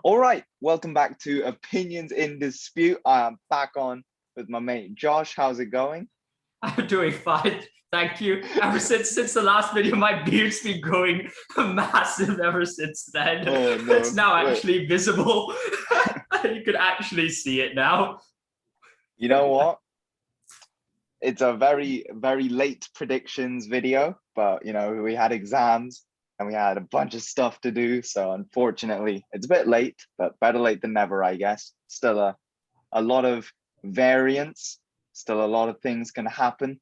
All right, welcome back to Opinions in Dispute. I am back on with my mate Josh. How's it going? I'm doing fine, thank you. Ever since the last video, my beard's been growing massive ever since then. Oh It's no, now wait. actually visible. You can actually see it now. You know what? It's a very late predictions video, but we had exams and we had a bunch of stuff to do. So unfortunately, it's a bit late, but better late than never, I guess. Still a lot of variance, still a lot of things can happen.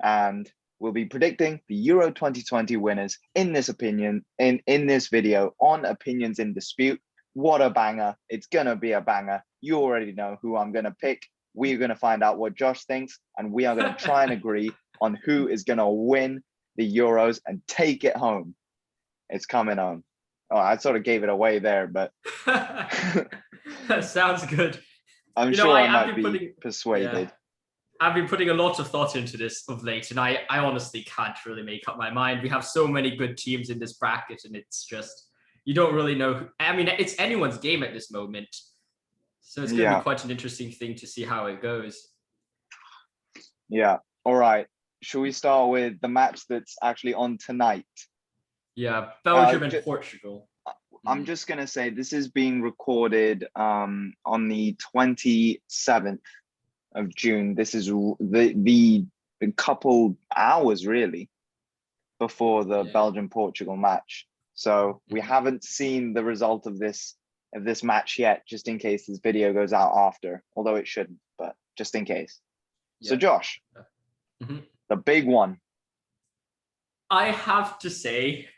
And we'll be predicting the Euro 2020 winners in this video on Opinions in Dispute. What a banger. It's gonna be a banger. You already know who I'm gonna pick. We're gonna find out what Josh thinks, and we are gonna try and agree on who is gonna win the Euros and take it home. It's coming home. Oh, I sort of gave it away there, but That sounds good. I'm You know, sure I I've might been be putting persuaded. I've been putting a lot of thought into this of late, and I honestly can't really make up my mind. We have so many good teams in this bracket, and it's just you don't really know. I mean, it's anyone's game at this moment, so it's going to be Yeah, quite an interesting thing to see how it goes. yeah. All right. Should we start with the match that's actually on tonight? Yeah, Uh, Belgium and ju- Portugal. I'm just gonna say this is being recorded on the 27th of June. This is the couple hours really before the Yeah. Belgium Portugal match. So we haven't seen the result of this match yet, just in case this video goes out after, although it shouldn't, but just in case. So Yeah. Josh, Mhm. the big one. I have to say,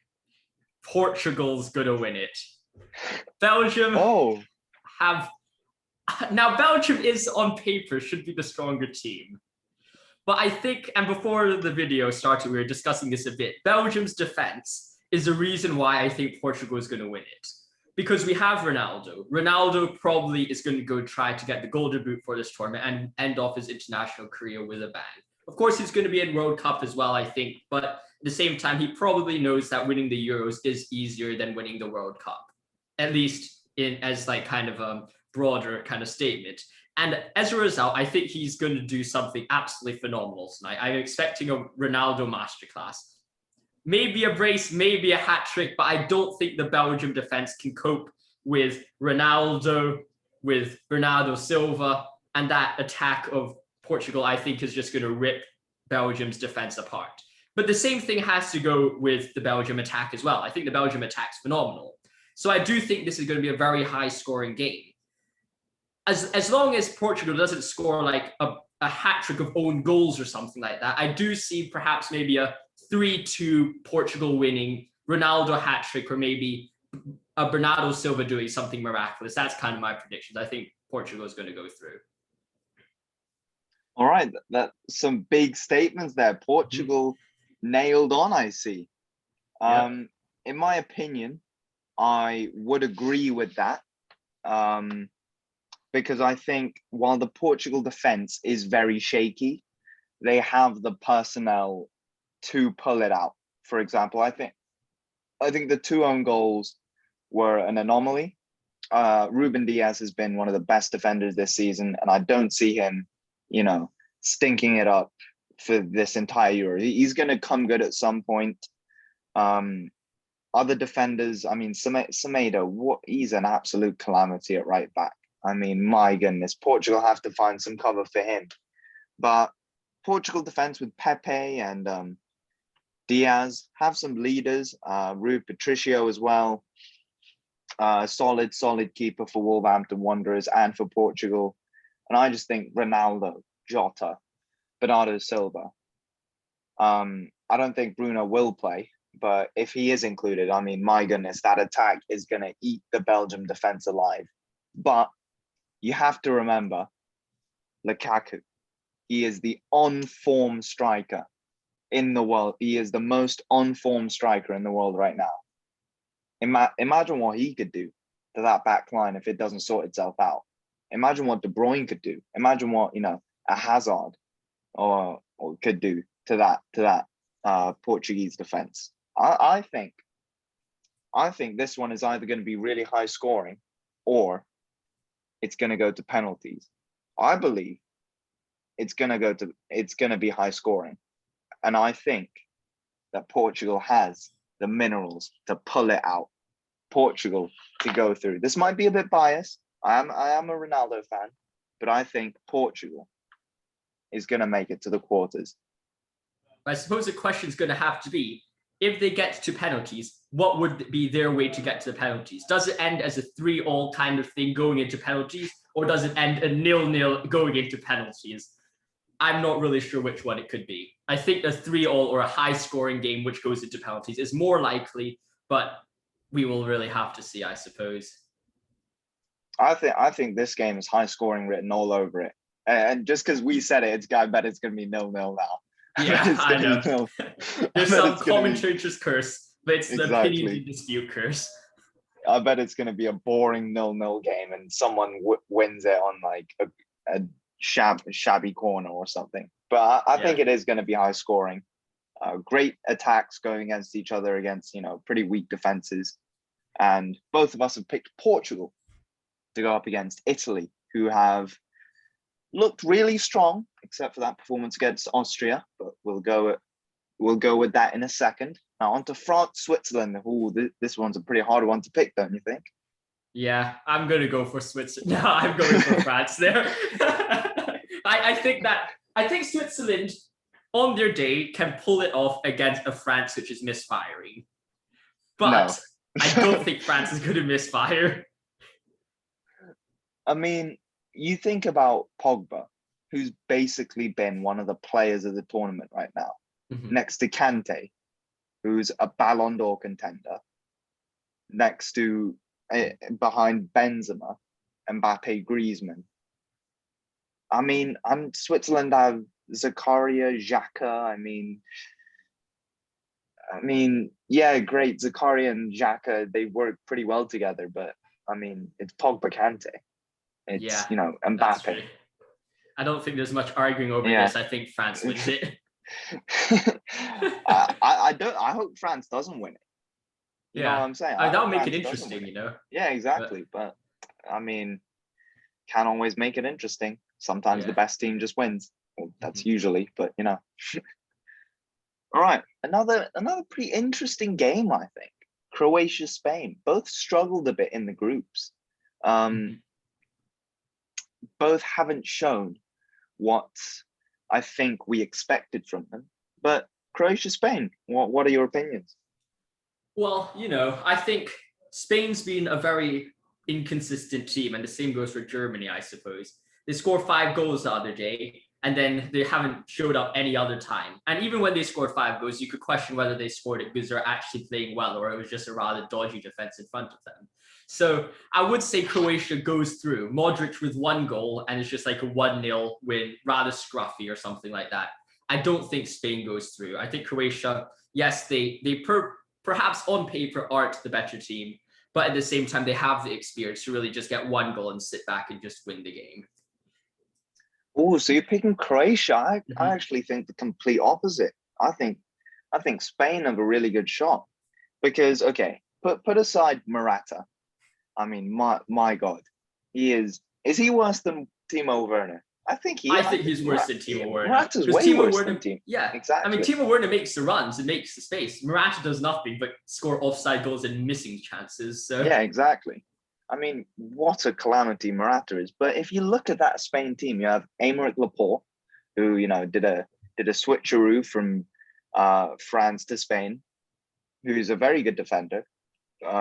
Portugal's gonna win it. Belgium Oh, have now. Belgium is on paper should be the stronger team. But I think, and before the video started, we were discussing this a bit. Belgium's defense is the reason why I think Portugal is going to win it. Because we have Ronaldo. Ronaldo probably is going to go try to get the golden boot for this tournament and end off his international career with a bang. Of course, he's going to be in World Cup as well, I think. But at the same time, he probably knows that winning the Euros is easier than winning the World Cup. At least in as like kind of a broader kind of statement. And as a result, I think he's going to do something absolutely phenomenal tonight. I'm expecting a Ronaldo masterclass. Maybe a brace, maybe a hat trick, but I don't think the Belgium defense can cope with Ronaldo, with Bernardo Silva, and that attack of Portugal, I think, is just going to rip Belgium's defense apart. But the same thing has to go with the Belgium attack as well. I think the Belgium attack's phenomenal. So I do think this is going to be a very high scoring game. As long as Portugal doesn't score like a hat trick of own goals or something like that, I do see perhaps maybe a 3-2 Portugal winning, Ronaldo hat trick, or maybe a Bernardo Silva doing something miraculous. That's kind of my predictions. I think Portugal is going to go through. all right. That some big statements there. Portugal nailed on, I see. Yep. In my opinion, I would agree with that. Because I think while the Portugal defense is very shaky, they have the personnel to pull it out. For example, I think the two own goals were an anomaly. Ruben Diaz has been one of the best defenders this season, and I don't see him, stinking it up for this entire Euro. He's going to come good at some point. Other defenders, I mean, Semedo, he's an absolute calamity at right back. I mean, my goodness, Portugal have to find some cover for him. But Portugal defense with Pepe and Diaz have some leaders. Rui Patricio as well. Solid keeper for Wolverhampton Wanderers and for Portugal. And I just think Ronaldo, Jota, Bernardo Silva. I don't think Bruno will play, but if he is included, I mean, my goodness, that attack is going to eat the Belgium defense alive. But you have to remember Lukaku. He is the on-form striker in the world. He is the most on-form striker in the world right now. Imagine what he could do to that back line if it doesn't sort itself out. Imagine what De Bruyne could do. Imagine what a Hazard or could do to that Portuguese defense. I think this one is either going to be really high scoring or it's going to go to penalties. I believe it's going to be high scoring. And I think that Portugal has the minerals to pull it out. Portugal to go through. This might be a bit biased. I am a Ronaldo fan, but I think Portugal is going to make it to the quarters. I suppose the question is going to have to be, if they get to penalties, what would be their way to get to the penalties? Does it end as a 3-3 kind of thing going into penalties, or does it end a 0-0 going into penalties? I'm not really sure which one it could be. I think a 3-3 or a high-scoring game which goes into penalties is more likely, but we will really have to see, I suppose. I think this game is high scoring written all over it. And just because we said it, I bet it's going to be 0-0 now. Yeah, I know. There's some commentator's curse, but it's the opinion dispute curse. I bet it's going to be a boring 0-0 game, and someone wins it on like a shabby corner or something. But I think it is going to be high scoring. Great attacks going against each other against, pretty weak defenses. And both of us have picked Portugal to go up against Italy, who have looked really strong, except for that performance against Austria. But we'll go with that in a second. Now on to France, Switzerland. Ooh, this one's a pretty hard one to pick, don't you think? Yeah, I'm going to go for Switzerland. No, I'm going for France there. I think Switzerland on their day can pull it off against a France which is misfiring. But no. I don't think France is going to misfire. I mean, you think about Pogba, who's basically been one of the players of the tournament right now, next to Kante, who's a Ballon d'Or contender, next to behind Benzema, Mbappe, Griezmann. I mean, Switzerland have Zakaria, Xhaka. I mean, yeah, great. Zakaria and Xhaka, they work pretty well together, but I mean, it's Pogba, Kante. It's, Mbappe. I don't think there's much arguing over this. I think France wins it. I hope France doesn't win it. You know what I'm saying? That'll make it interesting, Yeah, exactly. But I mean, can't always make it interesting. Sometimes the best team just wins. Well, that's usually, but All right, another pretty interesting game, I think. Croatia, Spain, both struggled a bit in the groups. Both haven't shown what I think we expected from them. But Croatia, Spain, what are your opinions? Well, I think Spain's been a very inconsistent team, and the same goes for Germany, I suppose. They scored 5 goals the other day, and then they haven't showed up any other time. And even when they scored 5 goals, you could question whether they scored it because they're actually playing well, or it was just a rather dodgy defense in front of them. So I would say Croatia goes through. Modric with 1 goal, and it's just like a 1-0 win, rather scruffy or something like that. I don't think Spain goes through. I think Croatia, yes, they perhaps on paper aren't the better team, but at the same time, they have the experience to really just get 1 goal and sit back and just win the game. Oh, so you're picking Croatia. I actually think the complete opposite. I think Spain have a really good shot because, okay, put aside Morata. I mean, my God, is he worse than Timo Werner? I think he's worse than Timo Werner. Morata's way worse than Timo. Yeah, exactly. I mean, Timo Werner makes the runs and makes the space. Morata does nothing but score offside goals and missing chances. So yeah, exactly. I mean, what a calamity Morata is. But if you look at that Spain team, you have Aymeric Laporte, who did a switcheroo from France to Spain, who's a very good defender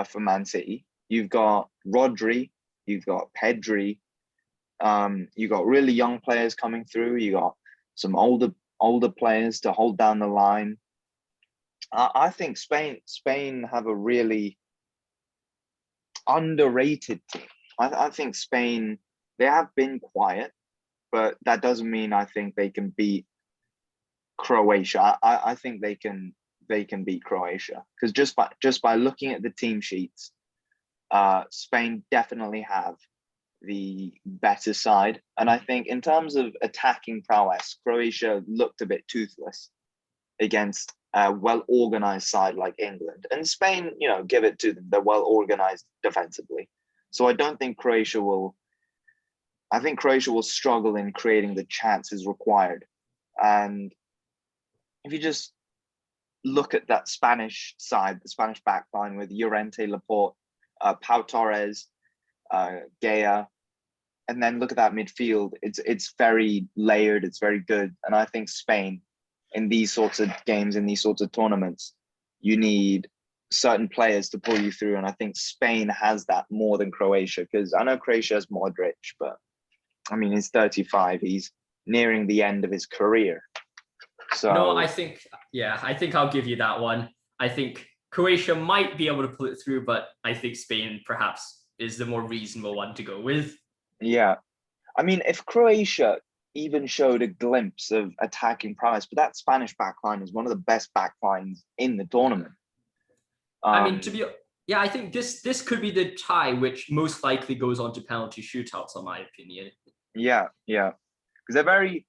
for Man City. You've got Rodri, you've got Pedri, you've got really young players coming through. You got some older players to hold down the line. I think Spain have a really underrated team. I think Spain, they have been quiet, but that doesn't mean I think they can beat Croatia. I think they can beat Croatia because just by looking at the team sheets, Spain definitely have the better side. And I think in terms of attacking prowess, Croatia looked a bit toothless against a well-organized side like England. And Spain, give it to them. They're well-organized defensively. So I think Croatia will struggle in creating the chances required. And if you just look at that Spanish side, the Spanish back line with Llorente, Laporte, Pau Torres, Gea, and then look at that midfield. It's very layered. It's very good. And I think Spain, in these sorts of games, in these sorts of tournaments, you need certain players to pull you through. And I think Spain has that more than Croatia, because I know Croatia has Modric, but I mean, he's 35. He's nearing the end of his career. So no, I think I'll give you that one. I think Croatia might be able to pull it through, but I think Spain perhaps is the more reasonable one to go with. yeah, I mean, if Croatia even showed a glimpse of attacking prowess, but that Spanish backline is one of the best backlines in the tournament. I mean, I think this could be the tie which most likely goes on to penalty shootouts, in my opinion. Yeah, because they're very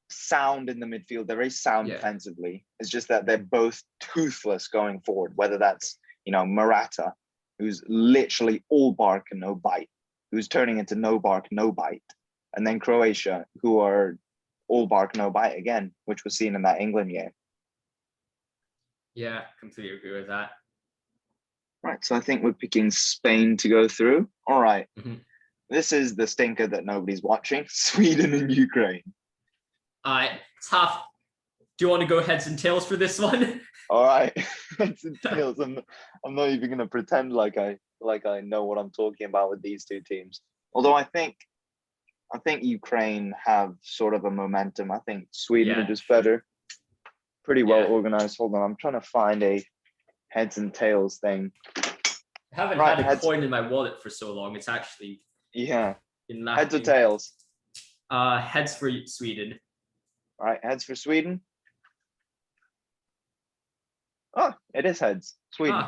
sound in the midfield. They're very sound defensively. It's just that they're both toothless going forward. Whether that's Morata, who's literally all bark and no bite, who's turning into no bark no bite, and then Croatia, who are all bark no bite again, which was seen in that England game. Yeah, completely agree with that. Right, so I think we're picking Spain to go through. All right. This is the stinker that nobody's watching. Sweden and Ukraine. Tough. Do you want to go heads and tails for this one? All right, heads and tails. I'm not even gonna pretend like I know what I'm talking about with these two teams. Although I think Ukraine have sort of a momentum. I think Sweden are just better. Pretty well organized. Hold on, I'm trying to find a heads and tails thing. I haven't had a coin in my wallet for so long. It's actually in heads or tails. Heads for Sweden. All right, heads for Sweden. Oh, it is heads. Sweden.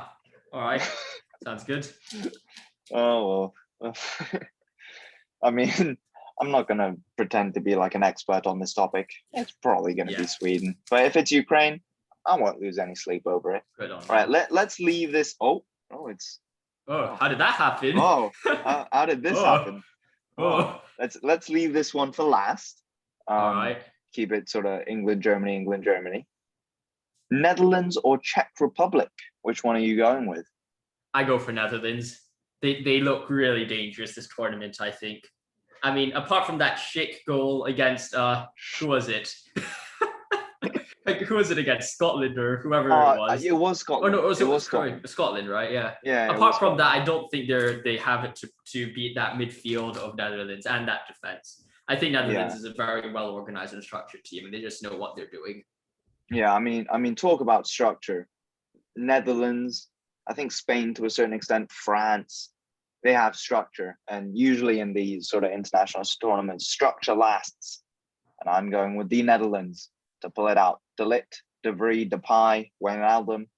All right, sounds good. Oh well. I mean, I'm not gonna pretend to be like an expert on this topic. It's probably gonna be Sweden, but if it's Ukraine, I won't lose any sleep over it. Good on. All right, let's leave this. Oh, it's. Oh, how did that happen? Oh, how did this happen? Let's leave this one for last. All right. Keep it sort of England, Germany. Netherlands or Czech Republic? Which one are you going with? I go for Netherlands. They look really dangerous this tournament, I think. I mean, apart from that Schick goal against who was it? Who was it against? Scotland or whoever it was? It was Scotland. Oh no, it was Scotland, right? Yeah. Apart from that, I don't think they have it to beat that midfield of Netherlands and that defense. I think Netherlands is a very well organized and structured team, and they just know what they're doing. Yeah, I mean, talk about structure. Netherlands, I think Spain to a certain extent, France, they have structure, and usually in these sort of international tournaments, structure lasts. And I'm going with the Netherlands to pull it out. De Ligt, De Vrij, Depay, Wijnaldum,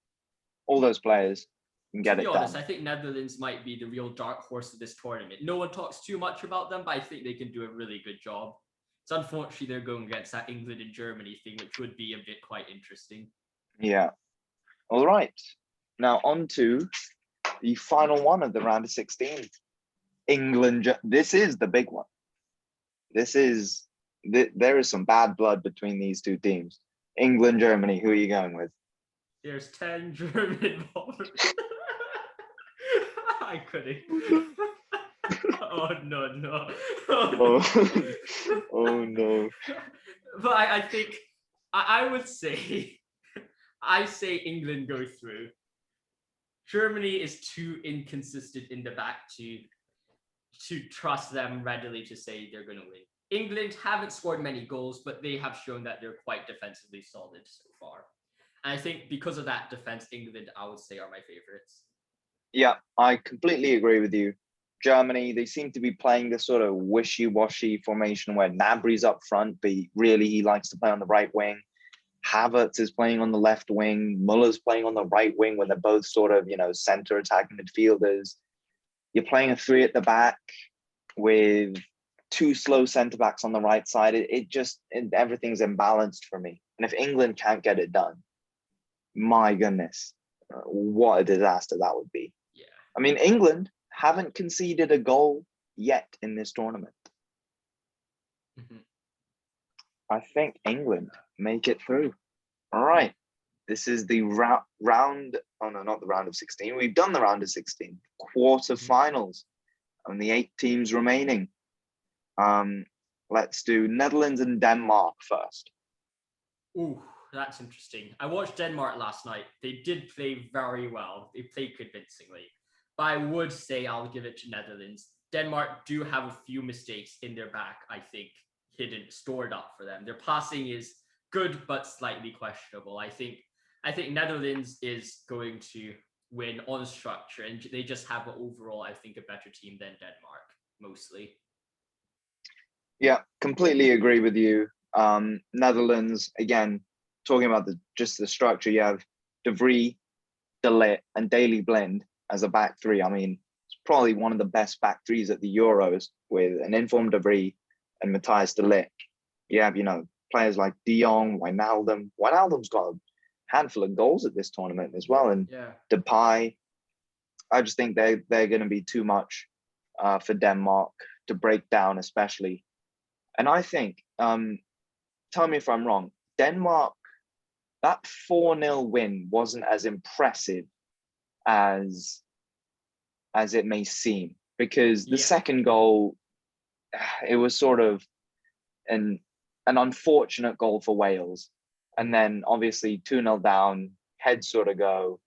all those players can get it done. To be honest, I think Netherlands might be the real dark horse of this tournament. No one talks too much about them, but I think they can do a really good job. It's unfortunately they're going against that England and Germany thing, which would be a bit quite interesting. Yeah. All right. Now on to the final one of the round of 16. England. This is the big one. There is some bad blood between these two teams. England, Germany. Who are you going with? There's 10 German ballers. I couldn't. Oh no. Oh no. But I think I would say I say England go through. Germany is too inconsistent in the back to trust them readily to say they're going to win. England haven't scored many goals, but they have shown that they're quite defensively solid so far. And I think because of that defense, England, I would say, are my favorites. Yeah, I completely agree with you. Germany, they seem to be playing this sort of wishy-washy formation where Gnabry's up front, but really he likes to play on the right wing. Havertz is playing on the left wing. Muller's playing on the right wing, where they're both sort of, center attacking midfielders. You're playing a three at the back with two slow centre backs on the right side. Everything's imbalanced for me. And if England can't get it done, my goodness, what a disaster that would be. Yeah. I mean, England haven't conceded a goal yet in this tournament. Mhm. I think England make it through. All right. This is the round. Oh no, not the round of 16. We've done the round of 16. Quarterfinals. Only 8 teams remaining. Let's do Netherlands and Denmark first. Ooh, that's interesting. I watched Denmark last night. They did play very well. They played convincingly. But I would say I'll give it to Netherlands. Denmark do have a few mistakes in their back, I think, stored up for them. Their passing is good, but slightly questionable. I think Netherlands is going to win on structure, and they just have overall, I think, a better team than Denmark, mostly. Yeah, completely agree with you. Netherlands, again, talking about just the structure, you have De Vries, De Ligt, and Daley Blind as a back three. I mean, it's probably one of the best back threes at the Euros with an informed De Vries and Matthijs De Ligt. You have, players like De Jong, Wijnaldum. Wijnaldum's got a handful of goals at this tournament as well. And Depay, I just think they're going to be too much for Denmark to break down, especially. And I think, tell me if I'm wrong, Denmark, that 4-0 win wasn't as impressive as it may seem, because the second goal, it was sort of an unfortunate goal for Wales. And then obviously 2-0 down, heads sort of go,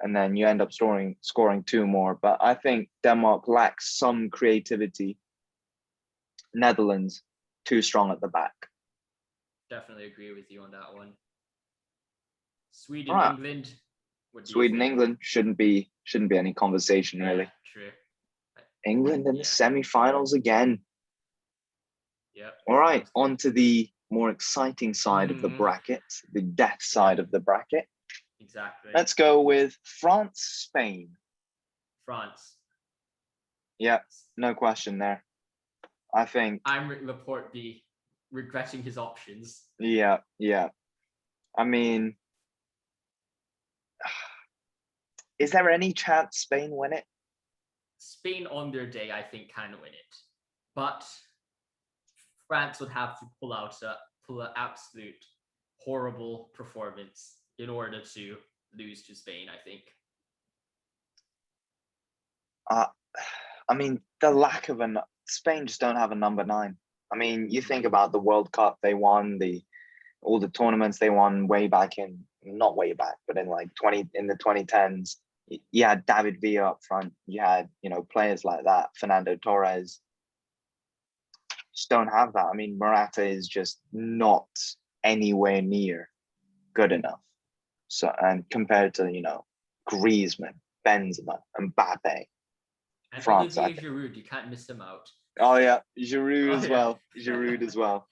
and then you end up scoring 2 more. But I think Denmark lacks some creativity. Netherlands, too strong at the back. Definitely agree with you on that one. Sweden, England. Sweden, England shouldn't be any conversation, really. True. England in the semi-finals again. Yeah. All right, on to the more exciting side of the bracket, the death side of the bracket. Exactly. Let's go with France, Spain. France. Yeah, no question there. I think I'm Laporte be regretting his options. Yeah. I mean, is there any chance Spain win it? Spain on their day, I think, can win it. But France would have to pull an absolute horrible performance in order to lose to Spain, I think. I mean, the lack of Spain just don't have a number 9. I mean, you think about the World Cup they won, all the tournaments they won way back not way back, but in the 2010s. You had David Villa up front. You had, players like that, Fernando Torres. Just don't have that. I mean, Morata is just not anywhere near good enough. So, and compared to, Griezmann, Benzema, and Mbappe. And France, Olivier Giroud, you can't miss him out. Oh yeah, Giroud as well. Giroud as well.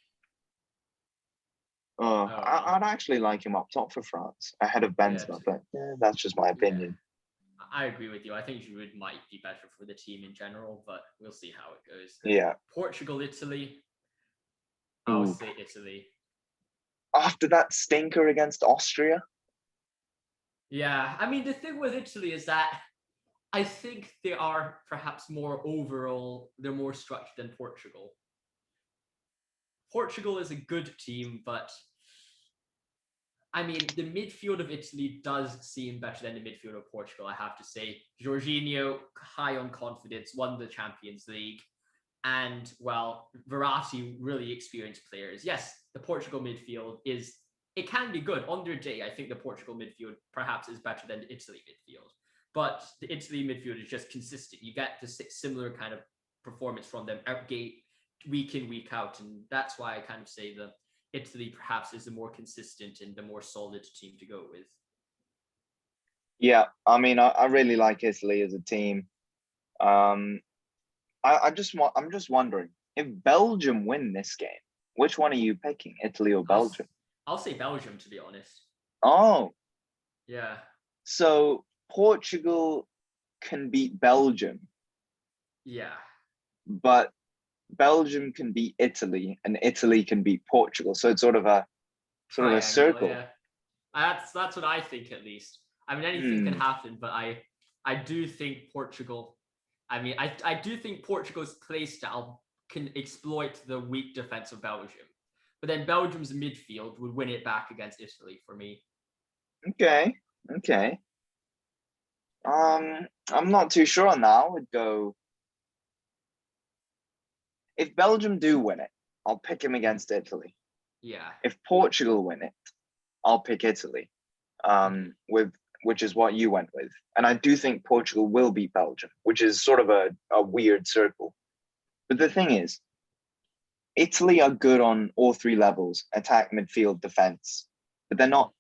I'd actually like him up top for France ahead of Benzema, but that's just my opinion. I agree with you. I think Giroud might be better for the team in general, but we'll see how it goes. Yeah. Portugal, Italy. I would say Italy. After that stinker against Austria? Yeah, I mean, the thing with Italy is that I think they are perhaps they're more structured than Portugal. Portugal is a good team, but I mean, the midfield of Italy does seem better than the midfield of Portugal, I have to say. Jorginho, high on confidence, won the Champions League. And, well, Verratti, really experienced players. Yes, the Portugal midfield it can be good. On their day, I think the Portugal midfield perhaps is better than the Italy midfield. But the Italy midfield is just consistent. You get the similar kind of performance from them week in, week out. And that's why I kind of say that Italy perhaps is the more consistent and the more solid team to go with. Yeah, I mean, I really like Italy as a team. I'm just wondering, if Belgium win this game, which one are you picking, Italy or Belgium? I'll say Belgium, to be honest. Oh. Yeah. So Portugal can beat Belgium. Yeah. But Belgium can beat Italy and Italy can beat Portugal. So it's sort of a circle. Yeah. That's what I think, at least. I mean, anything can happen, but I do think Portugal, I mean, I do think Portugal's play style can exploit the weak defense of Belgium, but then Belgium's midfield would win it back against Italy for me. Okay, okay. I'm not too sure on that. I would go if Belgium do win it, I'll pick him against Italy. Yeah. If Portugal win it, I'll pick Italy. With which is what you went with. And I do think Portugal will beat Belgium, which is sort of a weird circle. But the thing is, Italy are good on all three levels, attack, midfield, defense, but they're not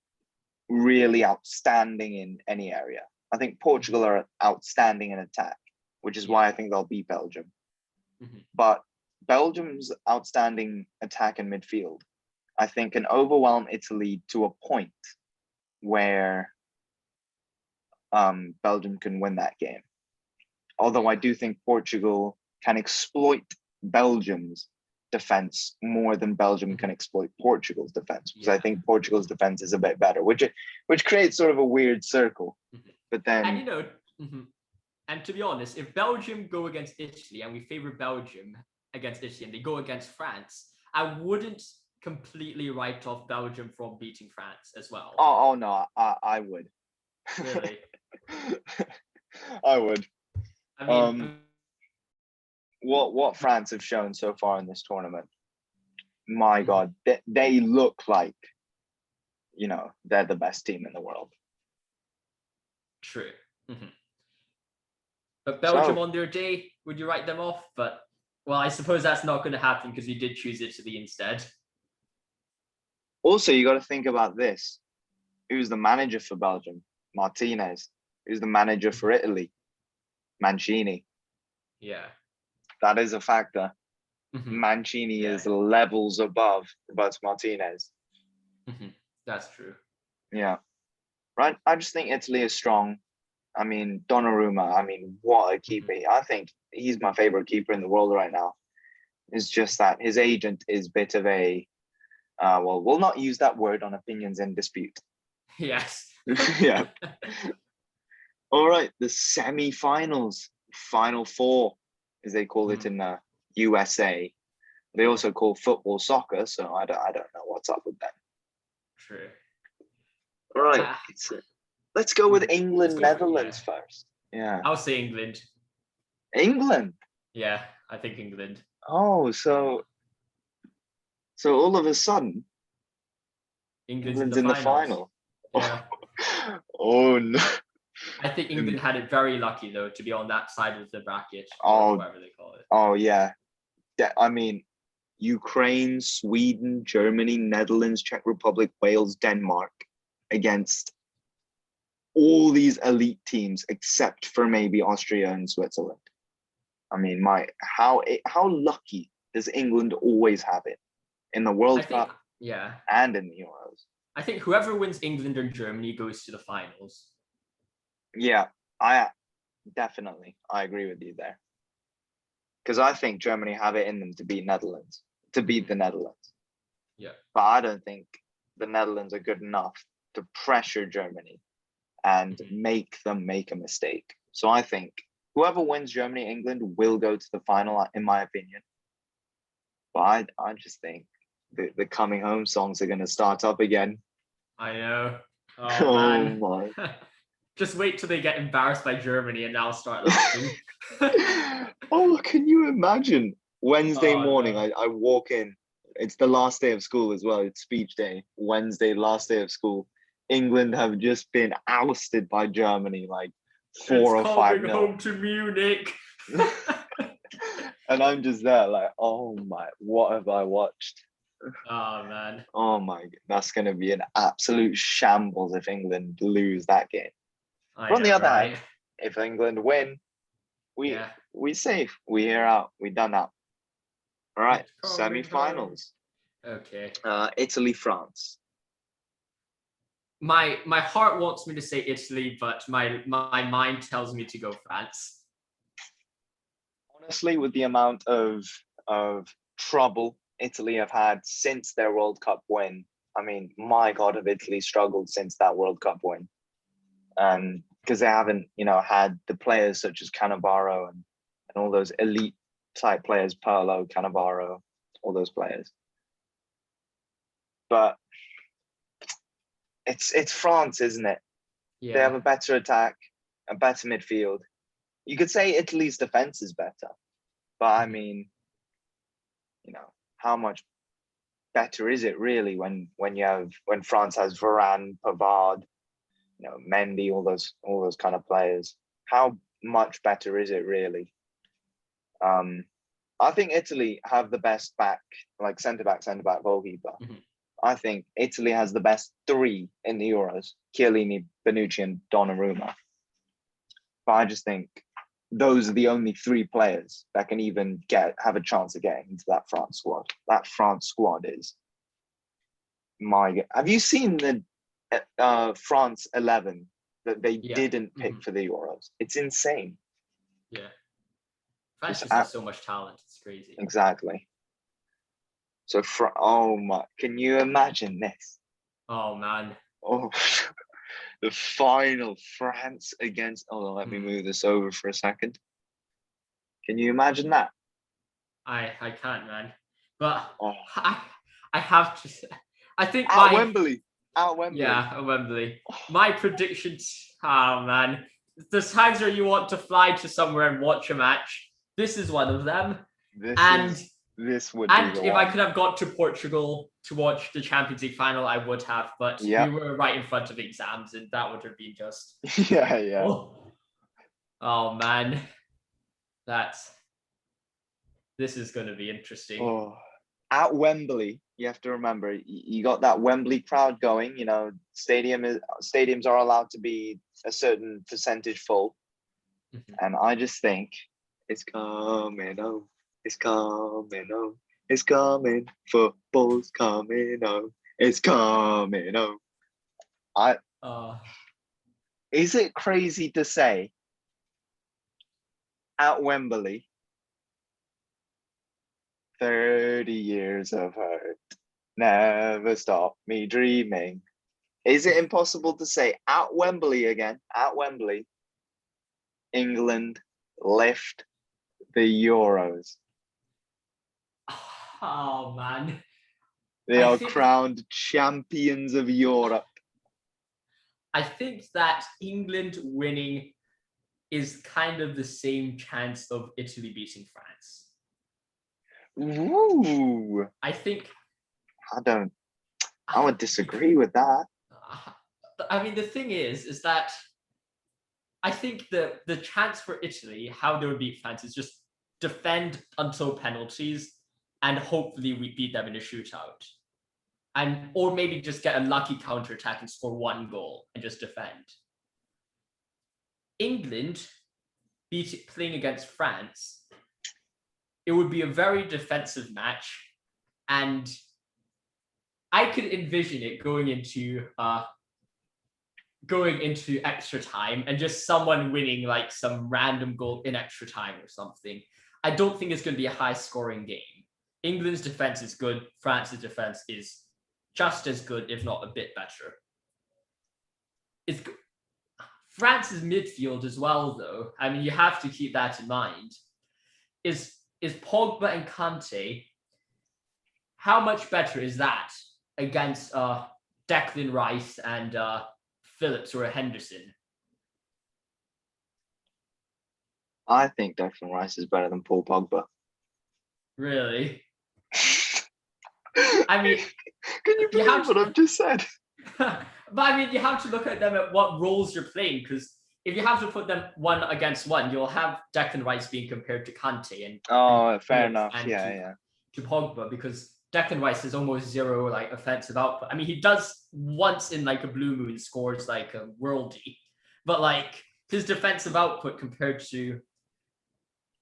really outstanding in any area. I think Portugal are outstanding in attack, which is why I think they'll beat Belgium. But Belgium's outstanding attack and midfield, I think, can overwhelm Italy to a point where Belgium can win that game. Although I do think Portugal can exploit Belgium's defense more than Belgium can exploit Portugal's defense, because I think Portugal's defense is a bit better, which creates sort of a weird circle. But then, and and to be honest, if Belgium go against Italy and we favor Belgium against Italy and they go against France, I wouldn't completely write off Belgium from beating France as well. Oh no, I would. Really? I would. I mean, what France have shown so far in this tournament, my God, they look like, they're the best team in the world. True. But Belgium on their day, would you write them off? But, well, I suppose that's not going to happen because you did choose Italy instead. Also, you got to think about this. Who's the manager for Belgium? Martinez. Who's the manager for Italy? Mancini. Yeah. That is a factor. Mancini is levels above Roberto Martinez. That's true. Yeah. Right. I just think Italy is strong. I mean, Donnarumma, what a keeper. I think he's my favorite keeper in the world right now. It's just that his agent is a bit of a, we'll not use that word on opinions in dispute. Yes. Yeah. All right. The semi-finals, Final Four, as they call it in the USA. They also call football soccer, so I don't know what's up with that. True. All right. Let's go with England, Netherlands first. Yeah. I'll say England. England? Yeah, I think England. Oh, so all of a sudden, England's in the final. Yeah. Oh no. I think England had it very lucky though to be on that side of the bracket, or whatever they call it. Oh yeah. Ukraine, Sweden, Germany, Netherlands, Czech Republic, Wales, Denmark against all these elite teams except for maybe Austria and Switzerland. How lucky does England always have it in the World Cup? Yeah. And in the Euros. I think whoever wins England or Germany goes to the finals. Yeah, I agree with you there. Because I think Germany have it in them to beat the Netherlands. Yeah. But I don't think the Netherlands are good enough to pressure Germany and make them make a mistake. So I think whoever wins Germany, England will go to the final, in my opinion. But I just think the coming home songs are going to start up again. I know. Oh, man. My. Just wait till they get embarrassed by Germany and I'll start laughing. Oh, can you imagine? Wednesday morning, no. I walk in. It's the last day of school as well. It's speech day. Wednesday, last day of school. England have just been ousted by Germany, like 4 or 5 nil. Home to Munich. And I'm just there like, oh my, what have I watched? Oh man. Oh my, that's going to be an absolute shambles if England lose that game. But on the other hand, if England win, we safe. We here out. We done that. All right, semi-finals. Okay. Italy, France. My heart wants me to say Italy, but my mind tells me to go France. Honestly, with the amount of trouble Italy have had since their World Cup win, my God, have Italy struggled since that World Cup win. Because they haven't, had the players such as Cannavaro and and all those elite type players, Pirlo, Cannavaro, all those players. But it's France, isn't it? Yeah. They have a better attack, a better midfield. You could say Italy's defense is better, but I mean, how much better is it really when France has Varane, Pavard, Mendy, all those kind of players? How much better is it really? I think Italy have the best back, like centre back, goalkeeper. I think Italy has the best three in the Euros: Chiellini, Bonucci, and Donnarumma. But I just think those are the only three players that can even have a chance of getting into that France squad. That France squad is have you seen the France 11 that they didn't pick for the Euros? It's insane. Yeah. France just has so much talent. It's crazy. Exactly. So, oh my, can you imagine this? Oh, man. Oh, the final, France against, let me move this over for a second. Can you imagine that? I can't, man. But I have to say, I think At Wembley. Yeah, at Wembley. My predictions, man. There's times where you want to fly to somewhere and watch a match. This is one of them. This would be the if one. I could have got to Portugal to watch the Champions League final, I would have. But we were right in front of exams, and that would have been just yeah. Oh man, this is going to be interesting. Oh, at Wembley, you have to remember you got that Wembley crowd going. Stadiums are allowed to be a certain percentage full, and I just think it's coming home. It's coming home. It's coming. Football's coming home. It's coming home. Is it crazy to say at Wembley, 30 years of hurt never stop me dreaming? Is it impossible to say at Wembley again, at Wembley, England lift the Euros? Oh, man. They are crowned champions of Europe. I think that England winning is kind of the same chance of Italy beating France. Ooh. I think. I would disagree with that. I mean, the thing is that I think the chance for Italy, how they would beat France, is just defend until penalties and hopefully we beat them in a shootout. Or maybe just get a lucky counterattack and score one goal and just defend. England playing against France, it would be a very defensive match, and I could envision it going into extra time and just someone winning like some random goal in extra time or something. I don't think it's going to be a high-scoring game. England's defense is good. France's defense is just as good, if not a bit better. It's France's midfield as well, though. I mean, you have to keep that in mind. Is Pogba and Kante? How much better is that against Declan Rice and Phillips or Henderson? I think Declan Rice is better than Paul Pogba. Really? I mean, can you believe what I've just said? But I mean, you have to look at them at what roles you're playing, because if you have to put them one against one, you'll have Declan Rice being compared to Kante and fair enough. To Pogba, because Declan Rice has almost zero like offensive output. I mean, he does once in like a blue moon scores like a worldie, but like his defensive output compared to,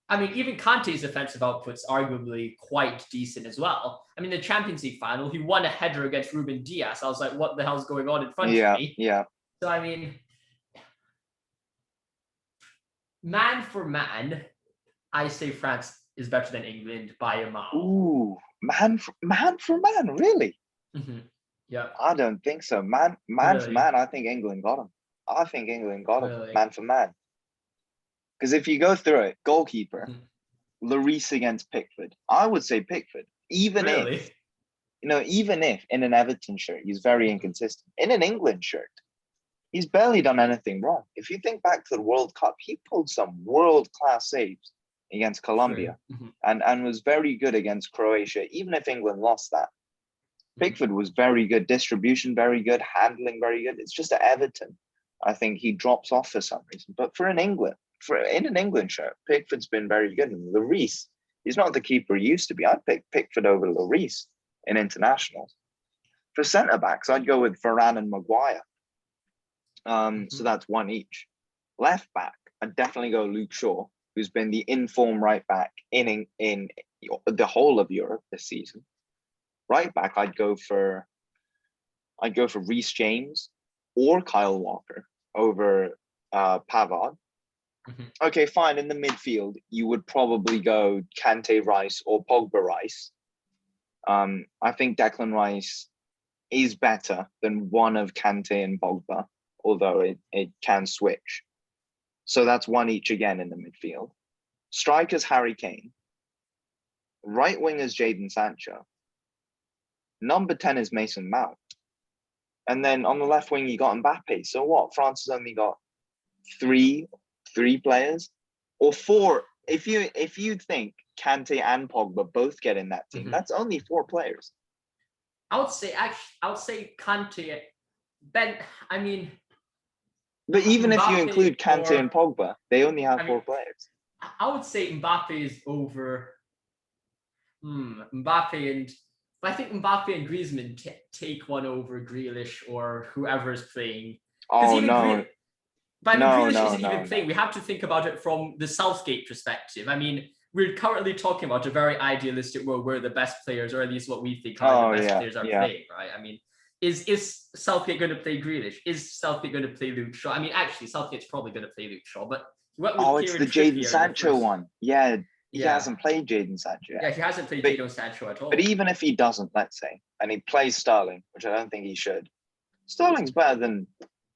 I mean, even Kante's defensive output's arguably quite decent as well. I mean, the Champions League final, he won a header against Ruben Diaz. I was like, what the hell's going on in front of me? Yeah. So, I mean, man for man, I say France is better than England by a mile. Ooh, man for man, really? Mm-hmm. Yeah. I don't think so. Man for man, I think England got him. Man for man. Because if you go through it, goalkeeper, Mhm. Lloris against Pickford. I would say Pickford, even Really? if, even if in an Everton shirt, he's very inconsistent. In an England shirt, he's barely done anything wrong. If you think back to the World Cup, he pulled some world-class saves against Colombia True. and was very good against Croatia, even if England lost that. Mhm. Pickford was very good, distribution very good, handling very good. It's just at Everton, I think he drops off for some reason. But in an England shirt, Pickford's been very good. And Lloris, he's not the keeper he used to be. I'd pick Pickford over Lloris in internationals. For centre backs, I'd go with Varane and Maguire. So that's one each. Left back, I'd definitely go Luke Shaw, who's been the informed right back in the whole of Europe this season. Right back, I'd go for Reece James or Kyle Walker over Pavard. Mhm. Okay, fine. In the midfield, you would probably go Kante Rice or Pogba Rice. I think Declan Rice is better than one of Kante and Pogba, although it can switch. So that's one each again in the midfield. Strikers Harry Kane. Right wing is Jadon Sancho. Number 10 is Mason Mount. And then on the left wing, you got Mbappe. So what? France has only got three players or four. If you think Kante and Pogba both get in that team, that's only 4 players. I would say Kante. Ben, I mean, But even if you Mbappe include Kante or and Pogba, they only have I mean, 4 players. I would say Mbappe is over. Mbappe and I think Mbappe and Griezmann take one over Grealish or whoever is playing. Because Oh even no, but I mean, no, Grealish no, isn't even no, playing. no. We have to think about it from the Southgate perspective. I mean, we're currently talking about a very idealistic world where the best players, or at least what we think are Oh the best yeah, players, are yeah. playing, right? I mean, is Southgate going to play Grealish? Is Southgate going to play Luke Shaw? I mean, actually, Southgate's probably going to play Luke Shaw, but he went with Oh, it's Kieran the Jadon Trippier in the Sancho first. one. Yeah, he Yeah, hasn't played Jadon Sancho yet. yeah, he hasn't played But, Jadon Sancho at but all. even if he doesn't, let's say, and he plays Sterling, which I don't think he should, Sterling's better than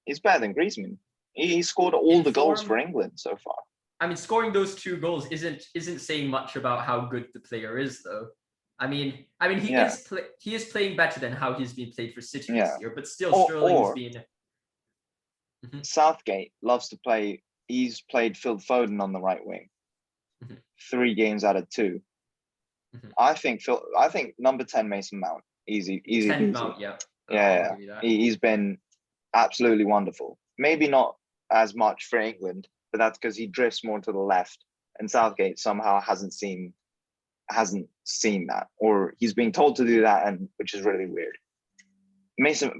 Griezmann. He scored all In the goals for form, England so far. I mean, scoring those 2 goals isn't saying much about how good the player is, though. I mean, Yeah, he is playing better than how he's been played for City yeah. this year, but still, Sterling's Or been. Mhm, Southgate loves to play. He's played Phil Foden on the right wing, mhm, 3 games out of 2. mhm. I think number 10 Mason Mount, easy 10 peasy. Mount, yeah, I'll Yeah, give you that. he's been absolutely wonderful. Maybe not as much for England, but that's because he drifts more to the left, and Southgate somehow hasn't seen that, or he's being told to do that, and which is really weird.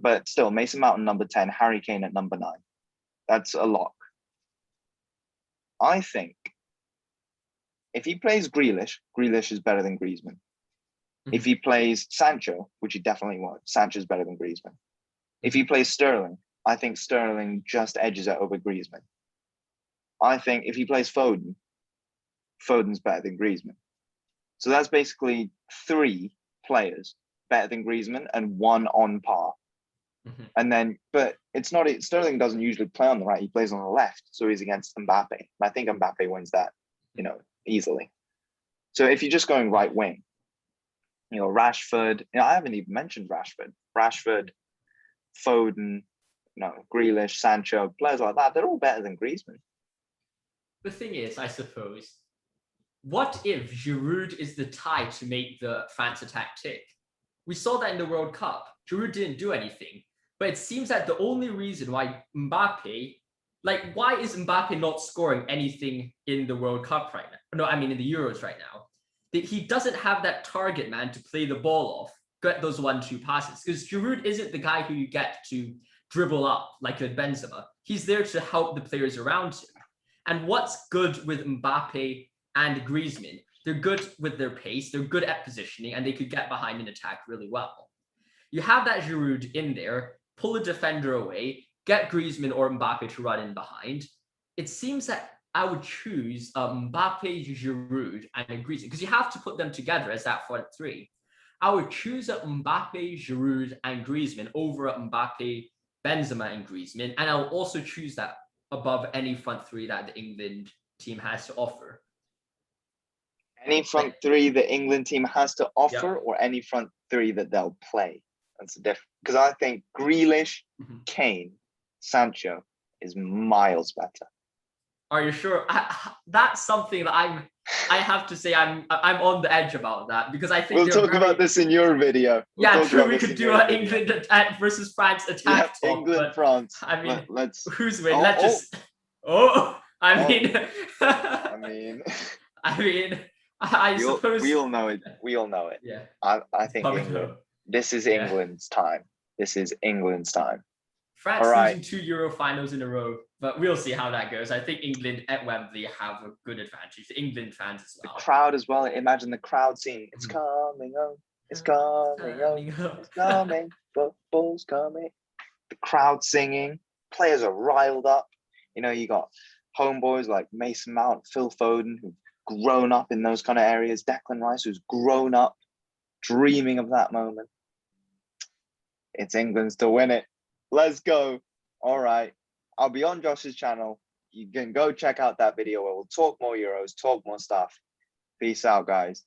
But still, Mason Mount number 10, Harry Kane at number 9. That's a lock. I think if he plays Grealish is better than Griezmann. If he plays Sancho, which he definitely won't, Sancho's better than Griezmann. If he plays Sterling, I think Sterling just edges it over Griezmann. I think if he plays Foden, Foden's better than Griezmann. So that's basically 3 players better than Griezmann and 1 on par. Mhm. And then, but it's not, Sterling doesn't usually play on the right, he plays on the left. So he's against Mbappe. And I think Mbappe wins that, easily. So if you're just going right wing, Rashford, I haven't even mentioned Rashford. Rashford, Foden, Grealish, Sancho, players like that, they're all better than Griezmann. The thing is, I suppose, what if Giroud is the tie to make the France attack tick? We saw that in the World Cup. Giroud didn't do anything, but it seems that the only reason why why is Mbappe not scoring anything in the World Cup right now? No, I mean in the Euros right now. That he doesn't have that target man to play the ball off, get those 1-2 passes. Because Giroud isn't the guy who you get to dribble up like a Benzema. He's there to help the players around him. And what's good with Mbappe and Griezmann? They're good with their pace, they're good at positioning, and they could get behind an attack really well. You have that Giroud in there, pull a defender away, get Griezmann or Mbappe to run in behind. It seems that I would choose Mbappe, Giroud, and Griezmann, because you have to put them together as that front 3. I would choose Mbappe, Giroud, and Griezmann over Mbappe, Benzema, and Griezmann, and I'll also choose that above any front 3 that the England team has to offer. Any front three the England team has to offer, or any front three that they'll play? That's the difference. Because I think Grealish, Kane, Sancho is miles better. Are you sure? That's something that I have to say I'm on the edge about that, because I think we'll talk about this in your video. Yeah, true. We could do an England attack versus France attack talk. England, France. I mean, let's. Who's winning? Let's just. I mean. I suppose we all know it. We all know it. Yeah. I think England. This is England's time. This is England's time. France losing 2 Euro finals in a row, but we'll see how that goes. I think England at Wembley have a good advantage. The England fans as well. The crowd as well. Imagine the crowd singing, "It's coming home. It's coming home. It's coming. Football's coming." The crowd singing. Players are riled up. You know, you got homeboys like Mason Mount, Phil Foden, who've grown up in those kind of areas. Declan Rice, who's grown up dreaming of that moment. It's England's to win it. Let's go. All right. I'll be on Josh's channel. You can go check out that video where we'll talk more Euros, talk more stuff. Peace out, guys.